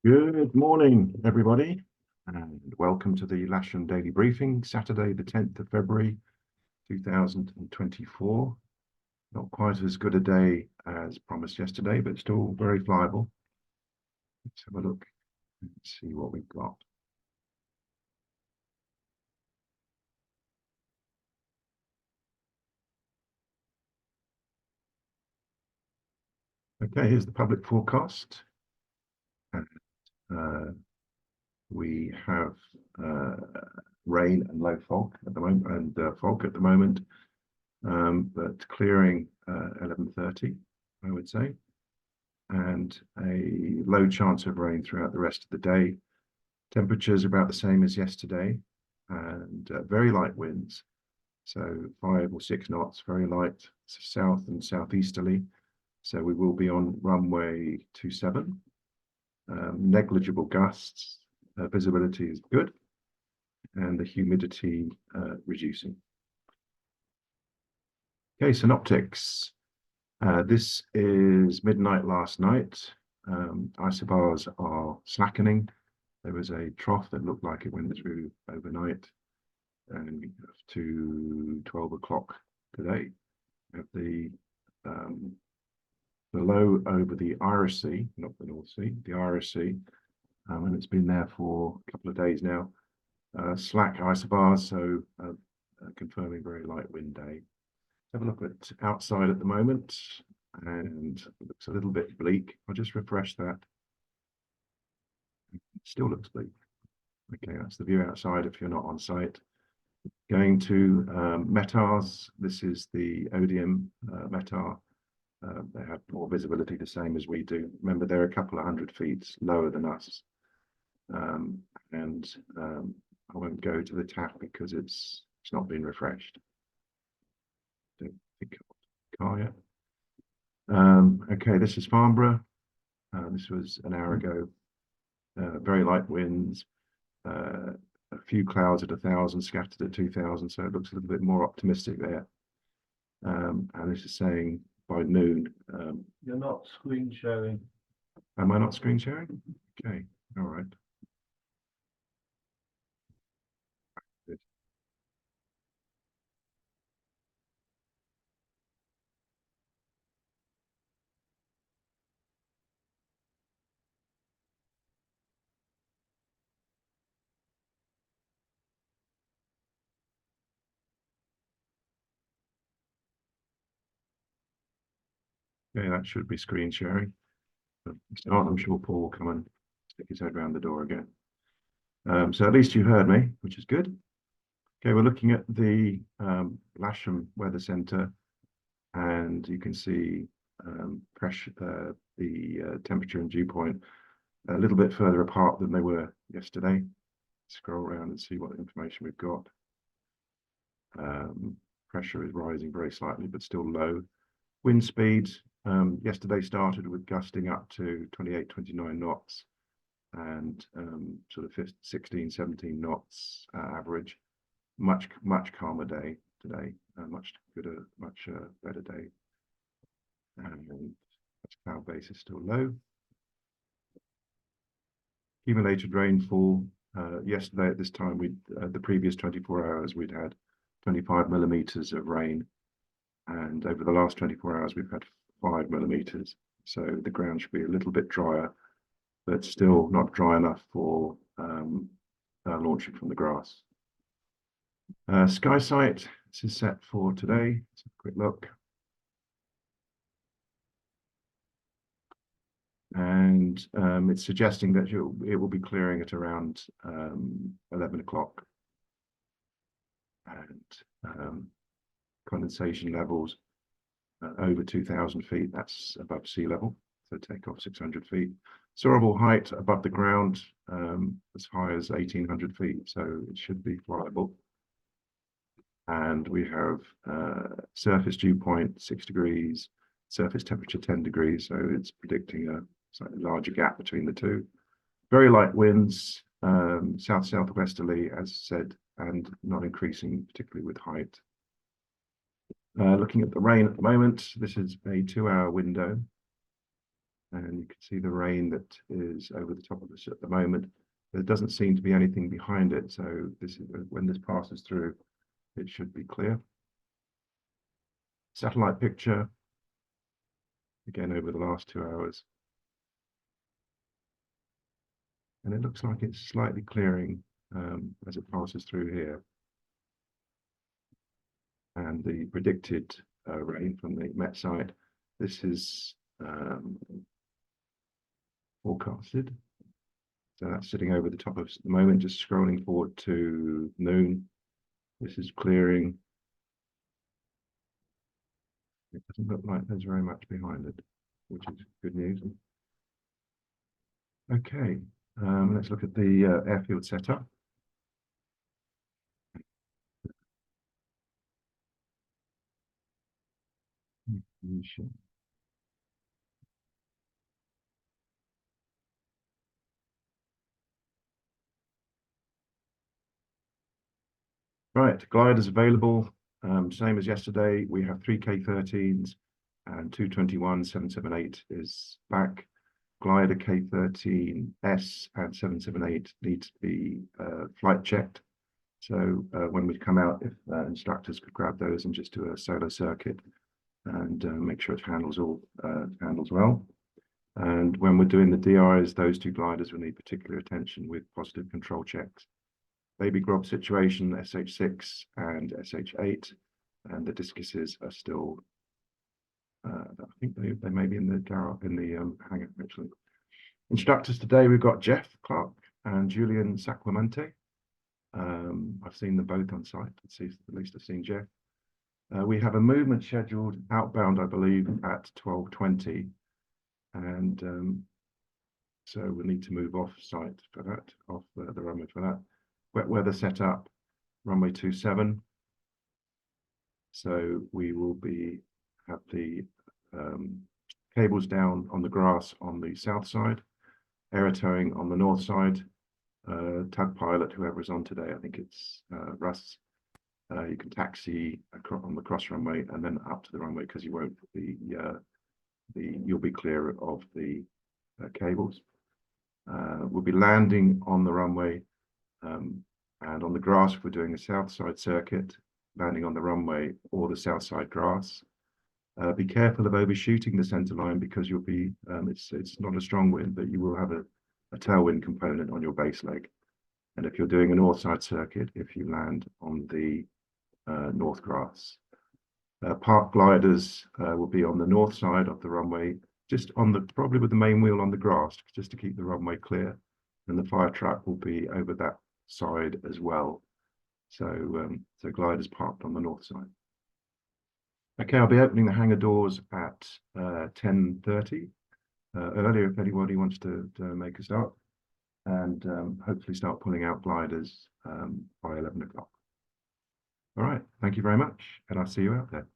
Good morning, everybody, and welcome to the Lasham Daily Briefing, Saturday, the 10th of February, 2024. Not quite as good a day as promised yesterday, but still very flyable. Let's have a look and see what we've got. Okay, here's the public forecast. Uh, we have rain and low fog at the moment, and fog at the moment, but clearing 11:30, I would say, and a low chance of rain throughout the rest of the day. Temperatures about the same as yesterday, and very light winds, so 5 or 6 knots, very light south and southeasterly. So we will be on runway 27. Negligible gusts, visibility is good, and the humidity reducing. Okay, synoptics. This is midnight last night. Isobars are slackening. There was a trough that looked like it went through overnight, and to 12 o'clock today. At the low over the Irish Sea, not the North Sea, the Irish Sea, and it's been there for a couple of days now. Slack isobars, so confirming very light wind day. Have a look at outside at the moment, and it looks a little bit bleak. I'll just refresh that. It still looks bleak. Okay, that's the view outside if you're not on site. Going to METARs, this is the Odium METAR. They have more visibility, the same as we do. Remember, they're a couple of 100 feet lower than us. I won't go to the tap because it's not been refreshed. Don't think car yet. Okay, this is Farnborough. This was an hour ago. Very light winds, a few clouds at 1,000, scattered at 2,000, so it looks a little bit more optimistic there. And this is saying by noon. You're not screen sharing. Am I not screen sharing? Okay, all right. Good. Okay, that should be screen sharing. If it's not, I'm sure Paul will come and stick his head around the door again. So at least you heard me, which is good. Okay, we're looking at the Lasham Weather Centre, and you can see pressure, the temperature and dew point a little bit further apart than they were yesterday. Scroll around and see what information we've got. Pressure is rising very slightly, but still low. Wind speed yesterday started with gusting up to 28, 29 knots, and sort of 16, 17 knots average. Much calmer day today, much better day. And cloud base is still low. Accumulated rainfall yesterday at this time, the previous 24 hours we'd had 25 millimeters of rain, and over the last 24 hours we've had 5 millimeters. So the ground should be a little bit drier, but still not dry enough for launching from the grass. Sky sight, this is set for today. Let's have a quick look. And it's suggesting that it will be clearing at around 11 o'clock. And condensation levels over 2,000 feet, that's above sea level, so take off 600 feet. Soarable height above the ground as high as 1,800 feet, so it should be flyable. And we have surface dew point 6 degrees, surface temperature 10 degrees, so it's predicting a slightly larger gap between the two. Very light winds, southwesterly, as said, and not increasing, particularly with height. Looking at the rain at the moment, this is a 2-hour window. And you can see the rain that is over the top of us at the moment. There doesn't seem to be anything behind it, so this is when this passes through, it should be clear. Satellite picture, again over the last 2 hours. And it looks like it's slightly clearing as it passes through here. And the predicted rain from the Met site, this is forecasted. So that's sitting over the top of us at the moment, just scrolling forward to noon. This is clearing. It doesn't look like there's very much behind it, which is good news. Okay, let's look at the airfield setup. Right, gliders available, same as yesterday. We have 3 K13s and 221 778 is back. Glider K13S and 778 needs to be flight checked. So when we come out, if instructors could grab those and just do a solo circuit and make sure it handles well. And when we're doing the DIs, those 2 gliders will need particular attention with positive control checks. Baby Grob situation, SH6 and SH8, and the discuses are still, I think they may be in the hangar actually. Instructors today, we've got Jeff Clark and Julian Sacramante. I've seen them both on site. At least I've seen Jeff. We have a movement scheduled outbound, I believe, at 12:20, and so we'll need to move off site for that, off the runway for that. Wet weather setup, runway 27. So we will have the cables down on the grass on the south side, air towing on the north side. Tug pilot, whoever is on today, I think it's Russ. You can taxi on the cross runway and then up to the runway because you won't be you'll be clear of the cables. We'll be landing on the runway. And on the grass, if we're doing a south side circuit, landing on the runway or the south side grass. Be careful of overshooting the center line because you'll be, it's not a strong wind, but you will have a tailwind component on your base leg. And if you're doing a north side circuit, if you land on the north grass. Park gliders will be on the north side of the runway, just probably with the main wheel on the grass, just to keep the runway clear. And the fire truck will be over that side as well. So gliders parked on the north side. Okay, I'll be opening the hangar doors at 10:30 earlier if anybody wants to make a start, and hopefully start pulling out gliders by 11 o'clock. All right, thank you very much, and I'll see you out there.